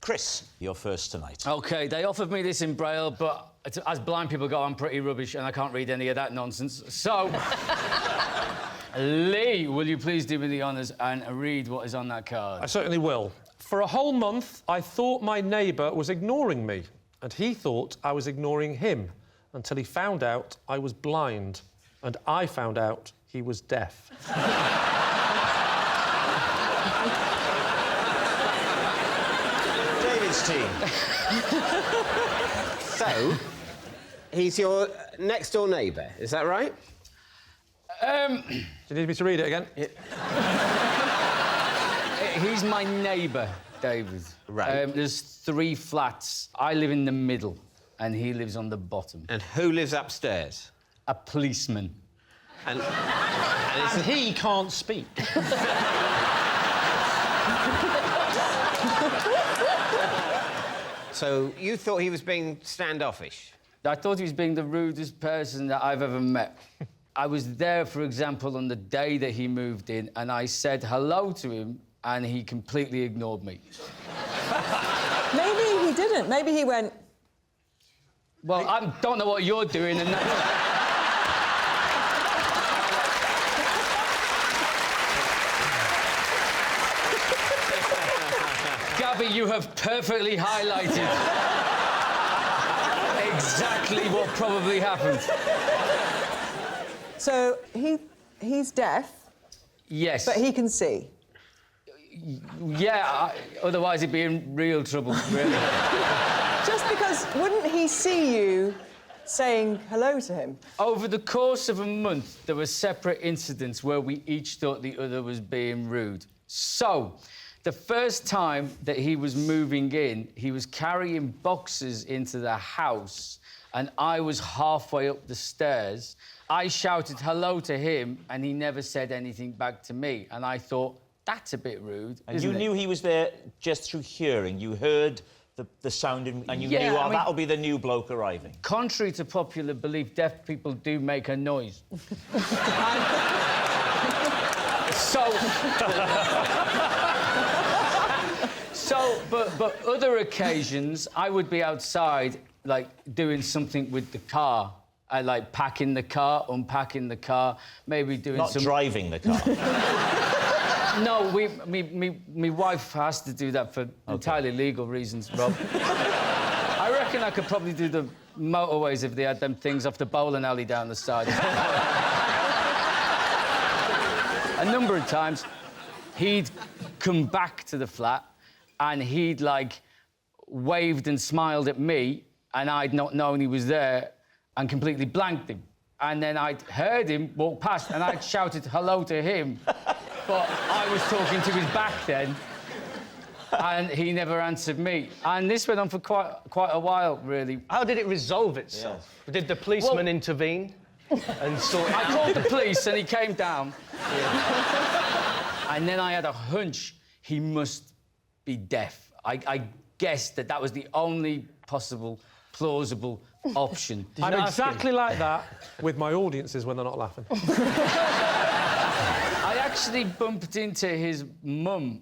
Chris, you're first tonight. OK, they offered me this in Braille, but as blind people go, I'm pretty rubbish and I can't read any of that nonsense. So, Lee, will you please do me the honours and read what is on that card? I certainly will. For a whole month, I thought my neighbour was ignoring me, and he thought I was ignoring him, until he found out I was blind, and I found out he was deaf. David's team. So, he's your next-door neighbour, is that right? Do you need me to read it again? He's my neighbour, David. Right. There's 3 flats. I live in the middle, and he lives on the bottom. And who lives upstairs? A policeman. And he can't speak. So, you thought he was being standoffish? I thought he was being the rudest person that I've ever met. I was there, for example, on the day that he moved in, and I said hello to him, and he completely ignored me. Maybe he didn't. Maybe he went... Well, I don't know what you're doing, and Gabby, you have perfectly highlighted exactly what probably happened. So, he's deaf, Yes. but he can see. Yeah, otherwise he'd be in real trouble, really. Just because, wouldn't he see you saying hello to him? Over the course of a month, there were separate incidents where we each thought the other was being rude. So, the first time that he was moving in, he was carrying boxes into the house, and I was halfway up the stairs. I shouted hello to him, and he never said anything back to me. And I thought, that's a bit rude, And isn't you it? knew he was there just through hearing. You heard the sound and you knew, I mean, that'll be the new bloke arriving. Contrary to popular belief, deaf people do make a noise. But other occasions, I would be outside, like, doing something with the car. Like, packing the car, unpacking the car, maybe doing Not driving the car. No, me wife has to do that for entirely legal reasons, Rob. I reckon I could probably do the motorways if they had them things off the bowling alley down the side. A number of times, he'd come back to the flat and he'd, like, waved and smiled at me, and I'd not known he was there and completely blanked him. And then I'd heard him walk past and I'd shouted hello to him, but I was talking to his back then, and he never answered me. And this went on for quite a while, really. How did it resolve itself? Yeah. Did the policeman intervene and sort? I called the police and he came down. Yeah. And then I had a hunch he must be deaf. I guessed that was the only possible, plausible option. I'm exactly like that with my audiences when they're not laughing. I actually bumped into his mum,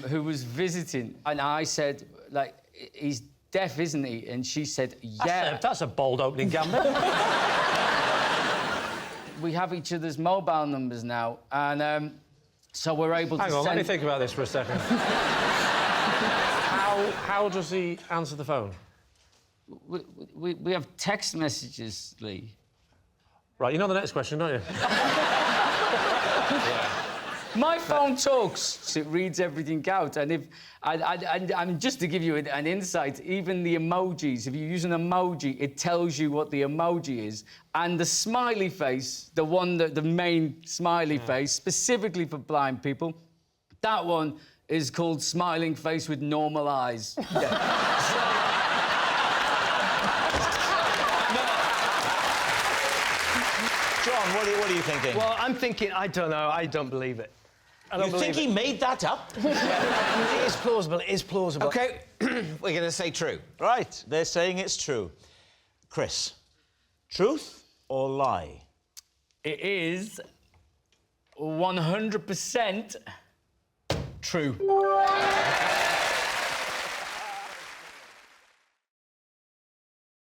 who was visiting, and I said, like, he's deaf, isn't he? And she said, yeah. That's a bold opening gambit. We have each other's mobile numbers now, and so we're able to Hang on, send... let me think about this for a second. How does he answer the phone? We have text messages, Lee. Right, you know the next question, don't you? My phone talks. It reads everything out. And if... And just to give you an insight, even the emojis, if you use an emoji, it tells you what the emoji is. And the smiley face, the main smiley face, specifically for blind people, that one is called smiling face with normal eyes. Yeah. John, what are you thinking? Well, I'm thinking, I don't know, I don't believe it. You think he made that up? It is plausible, it is plausible. OK, we're going to say true. Right, they're saying it's true. Chris, truth or lie? It is 100% true.